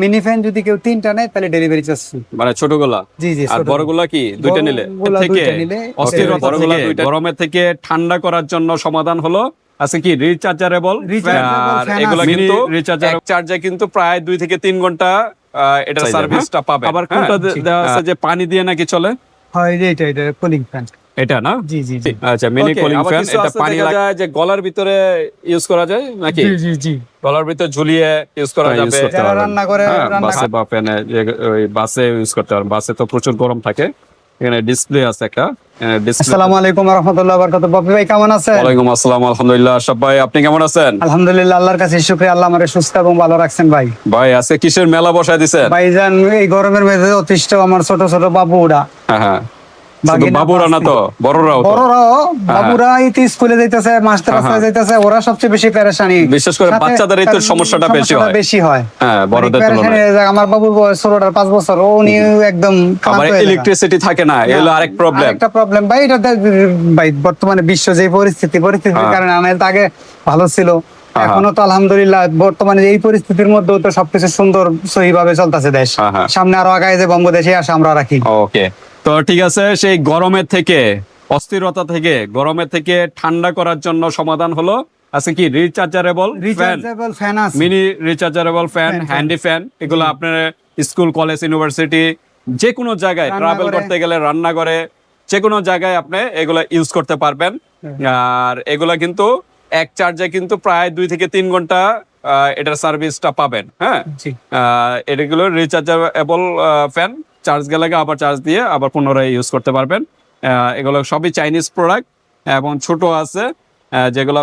Mini fan যদি কেউ তিনটা নেয় তাহলে ডেলিভারি চার্জ মানে ছোটগুলা। জি জি। আর বড়গুলা কি দুইটা নিলে থেকে অস্থিরতা থেকে গরমের থেকে ঠান্ডা করার জন্য সমাধান হলো আছে কি রিচার্জেবল। আর এগুলা কিন্তু রিচার্জেবল চার্জে কিন্তু প্রায় 2 থেকে 3 ঘন্টা এটা সার্ভিসটা পাবে। আবার কোনটা দেওয়া আছে যে পানি দিয়ে নাকি চলে? হয় এটা কুলিং ফ্যান এটা না? জি জি জি। আচ্ছা মিনি কুলিং ফ্যান। এটা পানি যায় যে গলার ভিতরে ইউজ করা যায় নাকি? জি জি জি। গলার ভিতরে ঝুলিয়ে ইউজ করা যাবে। যারা রান্না করে বাসে বা ফ্যানে ওই বাসে ইউজ করতে পারবেন। বাসে তো প্রচুর গরম থাকে। এখানে ডিসপ্লে আছে একটা। আসসালামু আলাইকুম ওয়া রাহমাতুল্লাহি ওয়া বারাকাতুহু। বাপি ভাই কেমন আছেন? ওয়ালাইকুম আসসালাম, আলহামদুলিল্লাহ। আশরাফ ভাই আপনি কেমন আছেন? আলহামদুলিল্লাহ, আল্লাহর কাছে শুকরিয়া, আল্লাহ আমারে সুস্থ এবং ভালো রাখছেন ভাই। ভাই আজকে কিসের মেলা বসায় দিছেন? ভাইজান এই গরমের মধ্যে অতিষ্ঠ আমার ছোট ছোট বাবুরা। হ্যাঁ হ্যাঁ, শুধু বাবুরা না তো বড়রাও। বাবুরা ইতি স্কুলে যাইতেছে, মাস্টারসায় যাইতেছে, ওরা সবচেয়ে বেশি পেরেশানি। বিশেষ করে বাচ্চাদেরই তো সমস্যাটা বেশি হয়। হ্যাঁ, বড়দের তুলনায়। আমার বাবুর বয়স 16-5 বছর, উনি একদম আবার ইলেকট্রিসিটি থাকে না, এগুলো আরেক প্রবলেম। একটা প্রবলেম ভাই, এটা ভাই বর্তমানে বিশ্ব যে পরিস্থিতির কারণে আনাইতে আগে ভালো ছিল, এখনো তো আলহামদুলিল্লাহ বর্তমানে এই পরিস্থিতির মধ্যেও তো সবকিছু সুন্দর সহিভাবে চলতেছে দেশ। সামনে আরো আগায় যে বঙ্গদেশে আসে আমরা রাখি। ওকে, তো ঠিক আছে। সেই গরমের থেকে অস্থিরতা থেকে গরমের থেকে ঠান্ডা করার জন্য সমাধান হলো আছে কি রিচার্জেবল ফ্যান আছে, mini rechargeable fan, handy fan. এগুলো আপনার স্কুল, কলেজ, ইউনিভার্সিটি যে কোনো জায়গায় ট্রাভেল করতে গেলে, রান্না করে যে কোনো জায়গায় আপনি এগুলা ইউজ করতে পারবেন। আর এগুলা কিন্তু এক চার্জে কিন্তু প্রায় 2 থেকে 3 ঘন্টা এটার সার্ভিসটা পাবেন। হ্যাঁ, এগুলো রিচার্জেবল ফ্যান, চার্জ গেলে আবার চার্জ দিয়ে আবার পুনরায় ইউজ করতে পারবেন। এগুলো সবই চাইনিজ প্রোডাক্ট এবং ছোট আছে যেগুলো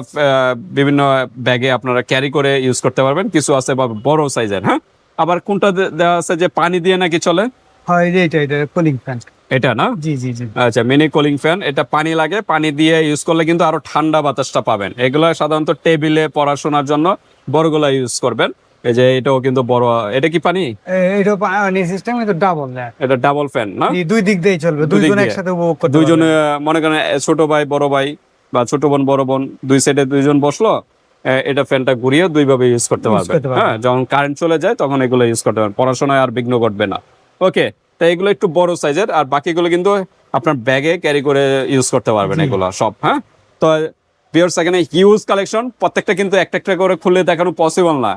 বিভিন্ন ব্যাগে আপনারা ক্যারি করে ইউজ করতে পারবেন। কিছু আছে বড় সাইজের। হ্যাঁ, আবার কোনটা দেওয়া আছে যে পানি দিয়ে নাকি চলে? হয় এটা কুলিং ফ্যান। এটা না? জি জি জি। আচ্ছা, মিনি কুলিং ফ্যান। এটা পানি লাগে, পানি দিয়ে ইউজ করলে কিন্তু আরো ঠান্ডা বাতাসটা পাবেন। এগুলো সাধারণত টেবিলে পড়াশোনার জন্য বড়গুলা ইউজ করবেন। এই যে এটাও কিন্তু বড়। এটা কি পানি? এটা পানি সিস্টেম, এটা ডাবল না, এটা ডাবল ফ্যান না? দুই দিক দিয়ে চলবে, দুইজন একসাথে উপভোগ করতে পারবে। দুইজনে মনে করেন ছোট ভাই বড় ভাই বা ছোট বোন বড় বোন, দুই সাইডে দুইজন বসলো, এটা ফ্যানটা ঘুরিয়ে দুই ভাবে ইউজ করতে পারবে। হ্যাঁ, যখন কারেন্ট চলে যায় তখন এগুলো ইউজ করতে পারবেন, পড়াশোনায় আর বিঘ্ন ঘটবে না। ওকে, তাই এগুলো একটু বড় সাইজের, আর বাকিগুলো কিন্তু আপনার ব্যাগে ক্যারি করে ইউজ করতে পারবেন এগুলো সব। হ্যাঁ, তো ভিউয়ার্স এখানে হিউজ কালেকশন, প্রত্যেকটা কিন্তু একটা একটা করে খুলে দেখানো পসিবল না।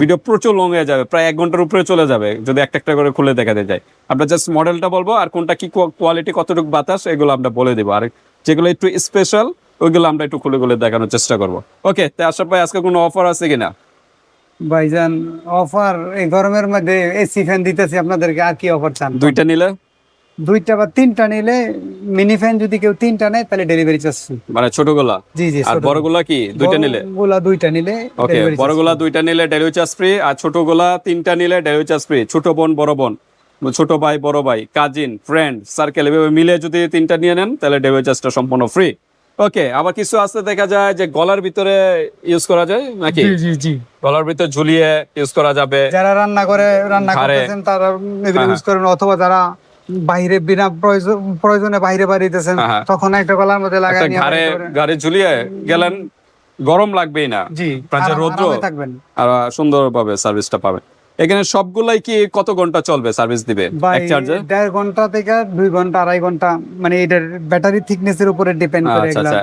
ভিডিও প্রচুর লং হয়ে যাবে, প্রায় 1 ঘন্টার উপরে চলে যাবে যদি একটা একটা করে খুলে দেখাতে যাই। আমরা জাস্ট মডেলটা বলবো আর কোনটা কি কোয়ালিটি, কতটুকু বাতাস, এগুলো আমরা বলে দেবো। আর যেগুলো একটু স্পেশাল ওইগুলো আমরা একটু খুলে খুলে দেখানোর চেষ্টা করবো। ওকে, তো আশরাফ ভাই আজকে কোনো অফার আছে কিনা? ভাইজান অফার এই গরমের মধ্যে এসি ফ্যান দিতেছি আপনাদেরকে, আর কি অফার চান? দুইটা নিলে, দুইটা বা তিনটা নিলে, মিনি ফ্যান যদি কেউ তিনটা নেয় তাহলে ডেলিভারি চার্জ মানে ছোটগুলা। জি জি। আর বড়গুলা কি দুইটা নিলে? দুইটা নিলে ওকে, বড়গুলা দুইটা নিলে ডেলিভারি চার্জ ফ্রি, আর ছোটগুলা তিনটা নিলে ডেলিভারি চার্জ ফ্রি। ছোট বোন বড় বোন, ছোট ভাই বড় ভাই, কাজিন, ফ্রেন্ড সার্কেল এভাবে মিলে যদি তিনটা নিয়ে নেন তাহলে ডেলিভারি চার্জটা সম্পূর্ণ ফ্রি। ওকে, আবার কিছু আছে দেখা যায় যে গলার ভিতরে ইউজ করা যায় নাকি? জি জি জি। গলার ভিতরে ঝুলিয়ে ইউজ করা যাবে। যারা রান্না করতেছেন তারা এগুলো ইউজ করেন, অথবা যারা বাইরে বিনা প্রয়োজনে বাইরে বাড়িতেছেন তখন একটা গলার মধ্যে লাগাই নিয়ে ঘাড়ে ঝুলিয়ে গেলেন, গরম লাগবেই না। জি, রৌদ্র থাকবেন আর সুন্দরভাবে সার্ভিসটা পাবেন। এখানে সবগুলাই কি কত ঘন্টা চলবে, সার্ভিস দিবে এক চার্জে? 1.5 ঘন্টা থেকে 2 ঘন্টা 2.5 ঘন্টা, মানে এটার ব্যাটারি থিকনেসের উপরে ডিপেন্ড করে। আচ্ছা,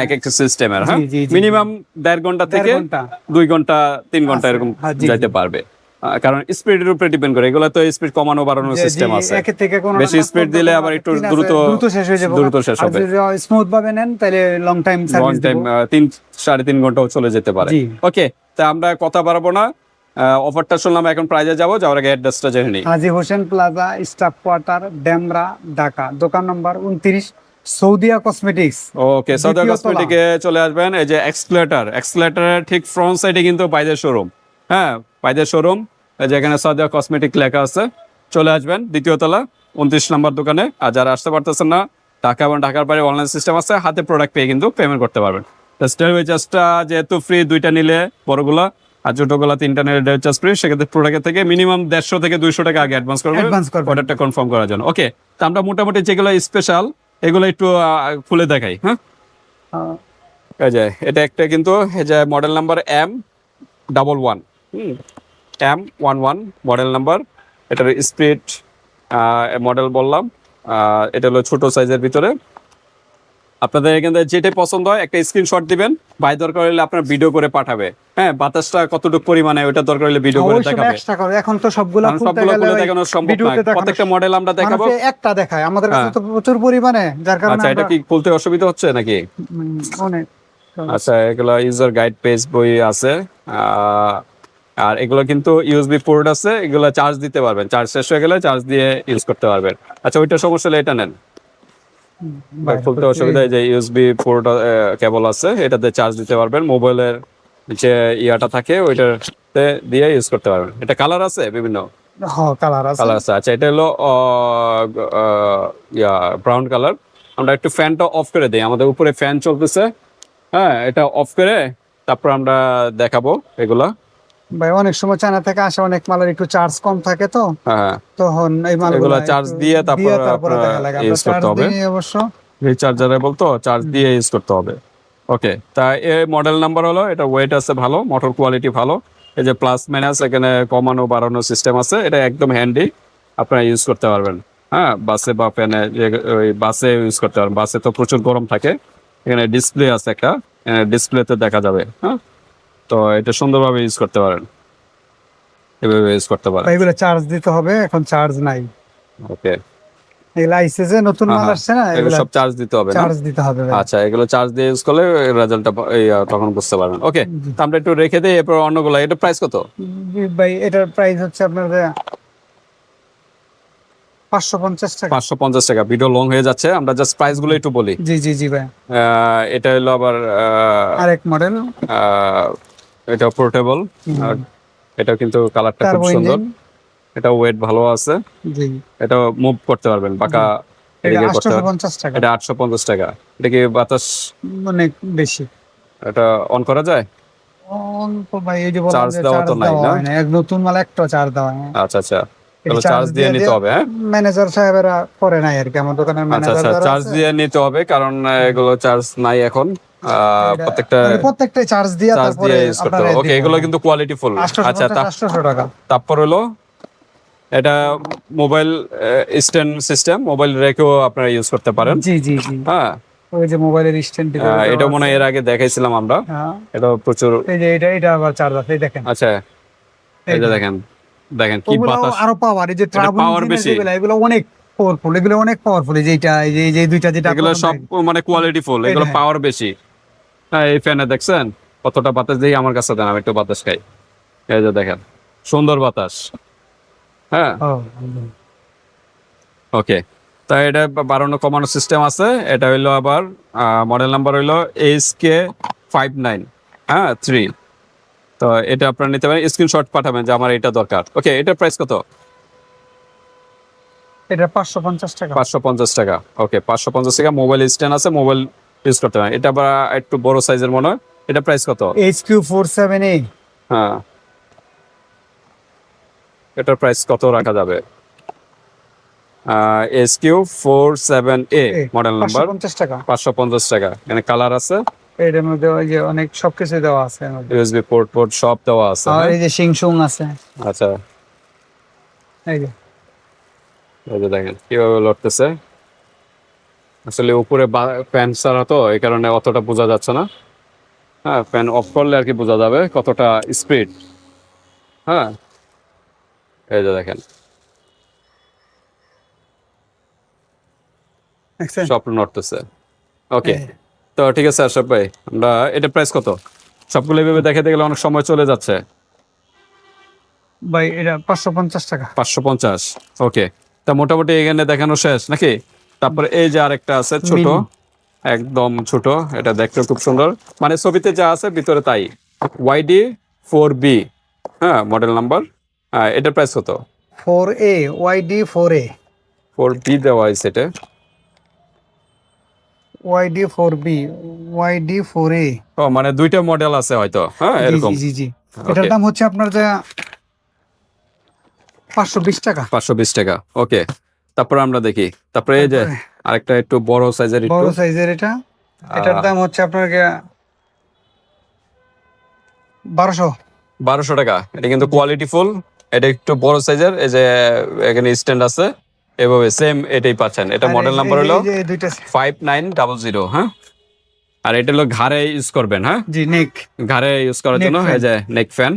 এক একটা সিস্টেমের। হ্যাঁ, মিনিমাম 1.5 ঘন্টা থেকে 2 ঘন্টা 3 ঘন্টা এরকম যাইতে পারবে, কারণ স্পিডের উপরে ডিপেন্ড করে। এগুলো তো স্পিড কমানো বাড়ানোর সিস্টেম আছে। বেশি স্পিড দিলে আবার একটু দ্রুত শেষ হবে। স্মুথ ভাবে নেন তাহলে লং টাইম 3-3.5 ঘন্টাও চলে যেতে পারে। ওকে, তা আমরা কথা বাড়াবো না, অফারটা শুনলাম, এখন প্রাইজে যাওয়ার আগে অ্যাড্রেসটা জেনে নিই। Haji Hossain plaza, staff quarter, Demra, Dhaka. দোকান নম্বর 29, সৌদিয়া কসমেটিক্স। ওকে, সৌদিয়া কসমেটিকে চলে আসবেন। এই যে এক্সকেলেটরের ঠিক ফ্রন্ট সাইডে কিন্তু বাইদের শোরুম। হ্যাঁ, বাইদের শোরুম, যেখানে সৌদিয়া কসমেটিক লেখা আছে। চলে আসবেন 2য় তলা 29 নম্বর দোকানে। আর যারা আসতে পারতেছেন না, ঢাকা এবং ঢাকার বাইরে অনলাইন সিস্টেম আছে, হাতে প্রোডাক্ট পেয়ে কিন্তু পেমেন্ট করতে পারবেন। ডেলিভারি চার্জটা যেহেতু ফ্রি, দুইটা নিলে বড়গুলা আর ছোটগুলা তিনটা নিলে ডেলিভারি চার্জ ফ্রি। সেক্ষেত্রে প্রোডাক্টের থেকে মিনিমাম 150 থেকে 200 টাকা আগে অ্যাডভান্স করবেন অর্ডারটা কনফার্ম করার জন্য। ওকে, তো আমরা মোটামুটি যেগুলো স্পেশাল এগুলো একটু খুলে দেখাই। হ্যাঁ, এই যে এটা একটা কিন্তু এই যে model number M11। M11 model number. এটার স্পিড মডেল বললাম। এটা হলো ছোট সাইজের ভিতরে। আপনাদের এখান থেকে যেটাই পছন্দ হয় একটা স্ক্রিনশট দিবেন, ভাই দরকার হলে আপনার ভিডিও করে পাঠাবে। হ্যাঁ, বাতাসটা কতটুকু পরিমাণে ওটা দরকার হলে ভিডিও করে দেখাবে। এক্সট্রা করে এখন তো সবগুলা কারণ খুলতে সবগুলো গেলে খুলে ওই দেখানো সম্ভব না, ভিডিওতে দেখানো প্রত্যেকটা মডেল আমরা দেখাবো। মানুষে একটা দেখায়, আমাদের কাছে হ্যাঁ। তো প্রচুর পরিমাণে, যার কারণে আচ্ছা, এটা আমরা কি খুলতে অসুবিধা হচ্ছে নাকি? অনেক আচ্ছা, এগুলো ইউজার গাইড পেজ বই আছে। আর এগুলো কিন্তু ইউএসবি পোর্ট আছে, এগুলো চার্জ দিতে পারবেন, চার্জ শেষ হয়ে গেলে চার্জ দিয়ে ইউজ করতে পারবেন। আচ্ছা, ওইটা সমস্যা হলে এটা নেন। খুলতে অসুবিধা, যে ইউএসবি পোর্ট কেবল আছে, এটাতে চার্জ দিতে পারবেন। মোবাইলের যে ইয়াটা থাকে ওইটাতে দিয়ে ইউজ করতে পারবেন। এটা কালার আছে বিভিন্ন কালার আছে। কালার আছে। আচ্ছা, এটা হলো ব্রাউন কালার। আমরা একটু ফ্যানটা অফ করে দিই, আমাদের উপরে ফ্যান চলতেছে। হ্যাঁ, এটা অফ করে তারপর আমরা দেখাবো এগুলা। ভাই অনেক সময় চায়না থেকে আসে, অনেক মালের একটু চার্জ কম থাকে, তো হ্যাঁ, তখন এই মালগুলো এগুলা চার্জ দিয়ে তারপর তারপরে দেখা লাগে আমরা ইউজ করতে চার্জ হবে। দিই অবশ্য। রিচার্জারেবল তো, চার্জ দিয়ে ইউজ করতে হবে। ওকে, তা এই মডেল নাম্বার হলো, এটা ওয়েট আছে ভালো, মোটর কোয়ালিটি ভালো। এই যে প্লাস মাইনাস এখানে কমানো বাড়ানো সিস্টেম আছে, এটা একদম হ্যান্ডি, আপনারা ইউজ করতে পারবেন। হ্যাঁ, বাসে বা ফ্যানে, ওই বাসে ইউজ করতে পারবেন। বাসে তো প্রচুর গরম থাকে। এখানে ডিসপ্লে আছে একটা, ডিসপ্লেতে দেখা যাবে। হ্যাঁ, তো এটা সুন্দরভাবে ইউজ করতে পারেন, এভাবে ইউজ করতে পারেন। ভাই এগুলো চার্জ দিতে হবে, এখন চার্জ নাই। ওকে, এগুলো আইসে যে নতুন মাল আসছে না, এগুলো সব চার্জ দিতে হবে না? চার্জ দিতে হবে ভাই। আচ্ছা, এগুলো চার্জ দিয়ে ইউজ করলে রেজাল্টটা তখন বুঝতে পারবেন। ওকে, তো আমরা একটু রেখে দিই, এরপর অন্যগুলো। এটা প্রাইস কত? ভাই এটার প্রাইস হচ্ছে আপনার 550 টাকা। 550 টাকা। ভিডিও লং হয়ে যাচ্ছে, আমরা জাস্ট প্রাইস গুলো একটু বলি। জি জি জি ভাই। এটা হলো আবার আরেক মডেল, এটা পোর্টেবল, আর এটা কিন্তু কালারটা খুব টার্বো সুন্দর। ইঞ্জিন। এটা ওয়েট ভালো আছে, জি, এটা মুভ করতে পারবেন, বাঁকা এটা এদিকে করতে পারবেন। 850 টাকা। এটা 850 টাকা। এটা কি বাতাস অনেক বেশি। এটা অন করা যায়? অল্প ভাই, এই যে বললাম চার্জ যে দেওয়া চার্জ তো নাই দেওয়া না? হয় না, এক নতুন মাল একটা চার্জ দেওয়া হয় না। আচ্ছা আচ্ছা, তাহলে চার্জ দিয়ে নিতে হবে। হ্যাঁ, ম্যানেজার সাহেবেরা করে নাই আর কি, আমার দোকানের আচ্ছা ম্যানেজার আচ্ছা, যারা চার্জ আছে, দিয়ে নিতে হবে, কারণ এগুলো চার্জ নাই এখন। প্রত্যেকটা চার্জ দিয়ে চার্জ তারপরে দিয়ে ইউজ করতে আপনারা হবে। ওকে, এগুলো কিন্তু কোয়ালিটি ফুল। আচ্ছা, 850 টাকা। তারপর হলো এটা মোবাইল স্ট্যান্ড সিস্টেম, মোবাইল রেখেও আপনারা ইউজ করতে পারেন। জি জি জি, হ্যাঁ, ওই যে মোবাইলের স্ট্যান্ড, এটা মনে হয় এর আগে দেখাইছিলাম আমরা। হ্যাঁ, এটা প্রচুর। এই যে এটা আবার চার্জ আছে, এই দেখেন। আচ্ছা, এই যে দেখেন, দেখেন কি ওগুলো বাতাস। আরো পাওয়ার, এই যে ট্রাবল পাওয়ার বেশি, এগুলো অনেক পাওয়ারফুল, এগুলো অনেক পাওয়ারফুল। এই যে এটা, এই যে দুইটা যেটা এগুলো সব মানে কোয়ালিটি ফুল, এগুলো হ্যাঁ। পাওয়ার বেশি। হ্যাঁ, এই ফ্যানে দেখছেন কতটা বাতাস দেই? আমার কাছে দেন, আমি একটু বাতাস খাই। এই যে দেখেন, সুন্দর বাতাস। হ্যাঁ, ওকে। তাই এটা বাড়ানো কমানো সিস্টেম আছে। এটা হইলো আবার মডেল নাম্বার হইলো HK59, হ্যাঁ 3। তো এটা আপনারা নিতে পারেন, স্ক্রিনশট পাঠাবেন যে আমার এটা দরকার। ওকে, এটার প্রাইস কত? এটা 550 টাকা। 550 টাকা। ওকে, 550 টাকা। মোবাইল স্ট্যান্ড আছে, মোবাইল ইউজ করতে পারেন। এটা আবার একটু বড় সাইজের মনে হয়। এটা প্রাইস কত? HQ47A। হ্যাঁ, এটার প্রাইস কত রাখা যাবে? HQ47A মডেল নাম্বার, 550 টাকা। 550 টাকা। এখানে কালার আছে, এটার মধ্যে ওই যে অনেক সবকিছু দেওয়া আছে এর মধ্যে। ইউএসবি পোর্ট সব দেওয়া আছে। আর হ্যাঁ? এই যে সিংসুং আছে, আচ্ছা, এই যে এই যে দেখেন কিভাবে লড়তেছে। আসলে উপরে ফ্যান ছাড়া তো, এই কারণে অতটা বোঝা যাচ্ছে না। হ্যাঁ, ফ্যান অফ করলে আর কি বোঝা যাবে কতটা স্পিড। হ্যাঁ, এই যে দেখেন দেখছেন? সব নড়তেছে। ওকে, হ্যাঁ। তো ঠিক আছে আশরাফ ভাই, আমরা এটা প্রাইস কত? সবগুলো এভাবে দেখাতে গেলে অনেক সময় চলে যাচ্ছে। ভাই এটা 550 টাকা। 550। ওকে, তা মোটামুটি এখানে দেখানো শেষ নাকি? তারপরে এই যে আরেকটা আছে ছোট, একদম ছোট, এটা দেখতে খুব সুন্দর, মানে ছবিতে যা আছে ভিতরে তাই। YD4B, হ্যাঁ মডেল নাম্বার। এটার প্রাইস কত? 4A, YD4A। 4B দেওয়া হয়েছে এটা। YD4B, YD4A। ও, মানে দুইটা মডেল আছে হয়তো। হ্যাঁ, জি এরকম। জি জি জি। এটার দাম হচ্ছে আপনার যে 520 টাকা। 520 টাকা। ওকে, তারপরে আমরা দেখি। তারপরে এই যে আরেকটা একটু বড় সাইজের, একটু বড় সাইজের এটা, এটার দাম হচ্ছে আপনার 1200। 1200 টাকা। এটা কিন্তু কোয়ালিটি ফুল, এটা একটু বড় সাইজের, এই যে এখানে স্ট্যান্ড আছে, এভাবে সেম এটাই পাচ্ছেন। এটা আর মডেল নাম্বার হলো এই যে এই দুইটা 5900। হ্যাঁ, আর এটা হলো ঘাড়ে ইউজ করবেন। হ্যাঁ, জি নেক ঘাড়ে ইউজ করার Neck জন্য fan। এই যে নেক ফ্যান।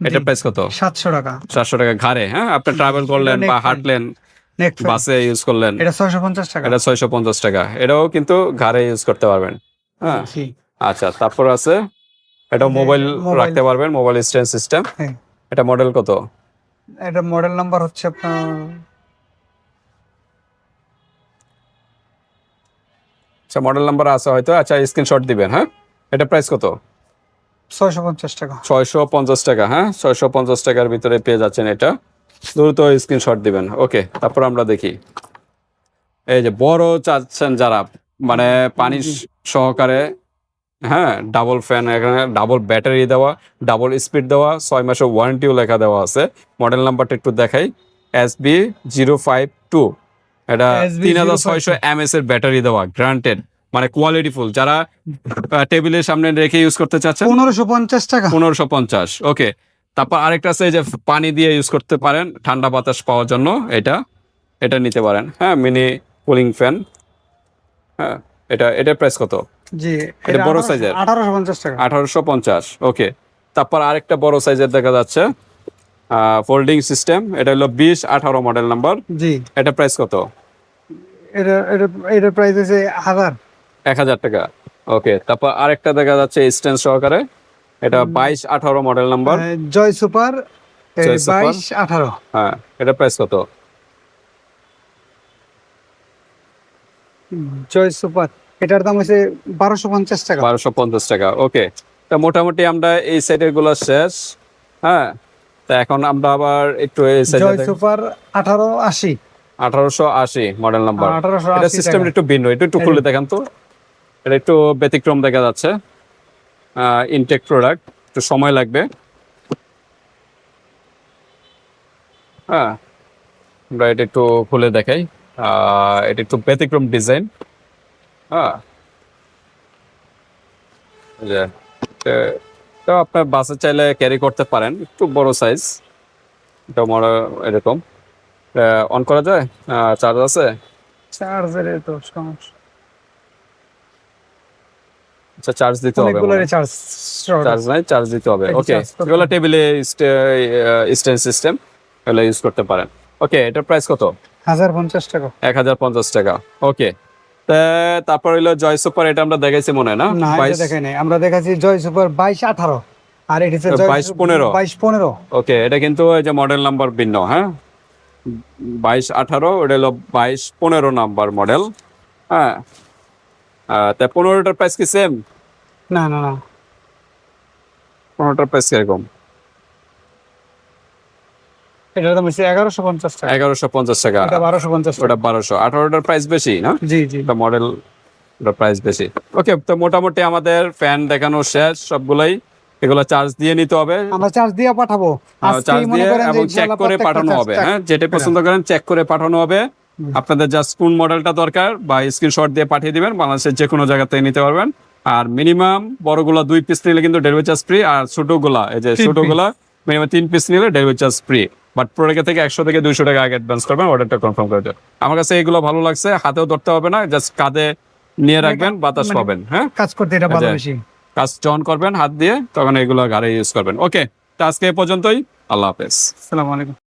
এটা প্রাইস কত? 700 টাকা 700 টাকা ঘাড়ে। হ্যাঁ, আপনি ট্রাভেল করলেন neck বা fan। হাঁটলেন, নেক বাসে ইউজ করলেন, এটা 650 টাকা এটা 650 টাকা। এটাও কিন্তু ঘাড়ে ইউজ করতে পারবেন। হ্যাঁ, জি আচ্ছা, তারপর আছে এটা মোবাইল মোবাইল। রাখতে পারবেন, মোবাইল স্ট্যান্ড সিস্টেম। হ্যাঁ এটা মডেল কত? এটা মডেল নাম্বার হচ্ছে আপনার আচ্ছা, মডেল নাম্বার আছে হয়তো। আচ্ছা, স্ক্রিনশট দিবেন। হ্যাঁ, এটা প্রাইস কত? 650 টাকা 650 টাকা। হ্যাঁ, 650 টাকার ভিতরে পেয়ে যাচ্ছেন এটা। দ্রুত স্ক্রিনশট দিবেন। ওকে, তারপর আমরা দেখি এই যে বড় চাচ্ছেন যারা, মানে পানি সহকারে। হ্যাঁ, ডাবল ফ্যান, এখানে ডাবল ব্যাটারি দেওয়া, ডাবল স্পিড দেওয়া, 6 মাসের ওয়ারেন্টিও লেখা দেওয়া আছে। মডেল নাম্বারটা একটু দেখাই, SB052। এটা SB 3600 mAh এর ব্যাটারি দেওয়া, গ্রান্টেড, মানে কোয়ালিটি ফুল। যারা টেবিলের সামনে রেখে ইউজ করতে চাচ্ছেন 1550 টাকা 1550। ওকে, তারপর আরেকটা আছে যে পানি দিয়ে ইউজ করতে পারেন ঠান্ডা বাতাস পাওয়ার জন্য, এটা এটা নিতে পারেন। হ্যাঁ, মিনি কুলিং ফ্যান। হ্যাঁ, এটার প্রাইস কত? জি এটা বড় সাইজের 1850 টাকা 1850। ওকে, তারপর আরেকটা বড় সাইজের দেখা যাচ্ছে ফোল্ডিং সিস্টেম। এটা হলো 2018 মডেল নাম্বার। জি এটা প্রাইস কত? এটা এটা এটা প্রাইস আছে 1000 1000 টাকা। ওকে, তারপর আরেকটা দেখা যাচ্ছে স্ট্যান্ড সহকারে, এটা 2218 মডেল নাম্বার। জয় সুপার জয় সুপার। 2218 হ্যাঁ, এটা প্রাইস কত? জয় সুপার এটার দাম হচ্ছে 1250 টাকা 1250 টাকা। ওকে, তা মোটামুটি আমরা এই সেটের গুলো শেষ। হ্যাঁ, তা এখন আমরা আবার একটু এই জয় সাইজে সুপার 1880 1880 মডেল নাম্বার। 1880 এটা সিস্টেম টাকা। একটু ভিন্ন, একটু একটু খুলে দেখান তো। এটা একটু ব্যতিক্রম দেখা যাচ্ছে, ইনটেক প্রোডাক্ট, একটু সময় লাগবে। হ্যাঁ, আমরা এটা একটু খুলে দেখাই। এটা একটু ব্যতিক্রম ডিজাইন। হ্যাঁ, এই যে তো আপনার বাসে চাইলে ক্যারি করতে পারেন, একটু বড় সাইজ। এটা এরকম অন করা যায়, চার্জ আছে? চার্জারের তো সমস্যা আচ্ছা, চার্জ দিতে হবে। অনেকগুলোরই চার্জ চার্জ নাই, চার্জ দিতে হবে। এই যে ওকে, charge করতে এগুলো টেবিলে স্ট্যান্ড সিস্টেম, এগুলো ইউজ করতে পারেন। ওকে, এটার প্রাইস কত? 1050 টাকা 1050 টাকা। ওকে, তারপর হইলো জয় সুপার, এটা আমরা দেখাইছি মনে হয় না? না এটা দেখাই নাই, আমরা দেখাচ্ছি জয় সুপার 2218 আর এটা হচ্ছে জয় 2215 2215 ওকে, এটা কিন্তু এই যে মডেল নাম্বার ভিন্ন। হ্যাঁ, 2218, ওটা হলো 2215 নাম্বার মডেল। হ্যাঁ, তা 15টার প্রাইস কি সেম? না না না 15টার প্রাইস কিরকম? এটার দাম হচ্ছে 1150 টাকা 1150 টাকা। এটা 1250 টাকা ওটা 1200। 18টার প্রাইস বেশি না? জি জি এটা মডেল, ওটা প্রাইস বেশি। ওকে, তো মোটামুটি আমাদের ফ্যান দেখানো শেষ সবগুলাই। এগুলো চার্জ দিয়ে নিতে হবে, আমরা চার্জ দিয়ে পাঠাবো আজকেই চার্জ মনে দিয়ে করেন যে এবং চেক ইনশাআল্লাহ করে প্রত্যেকটা পাঠানো charge হবে। check হ্যাঁ, যেটা করে। পছন্দ করেন চেক করে পাঠানো হবে। আপনাদের জাস্ট কোন মডেলটা দরকার বা স্ক্রিনশট দিয়ে পাঠিয়ে দিবেন, বাংলাদেশের যে কোনো জায়গা থেকে নিতে পারবেন। আর মিনিমাম বড়গুলা 2 পিস নিলে কিন্তু ডেলিভারি চার্জ ফ্রি, আর ছোটগুলা এই যে 3 ছোটগুলা মিনিমাম 3 পিস নিলে delivery charge free. But product থেকে 100 থেকে 200 টাকা আগে অ্যাডভান্স করবেন, অর্ডারটা কনফার্ম করে দেবেন। আমার কাছে এগুলো ভালো লাগছে, হাতেও ধরতে হবে না, জাস্ট কাঁধে নিয়ে রাখবেন, বাতাস মানে পাবেন। হ্যাঁ, কাজ করতে এটা ভালো আচ্ছা। বেশি কাজ অন করবেন হাত দিয়ে, তখন এগুলো গাড়ি ইউজ করবেন। ওকে, তো আজকে এ পর্যন্তই। আল্লাহ হাফেজ। আসসালামু আলাইকুম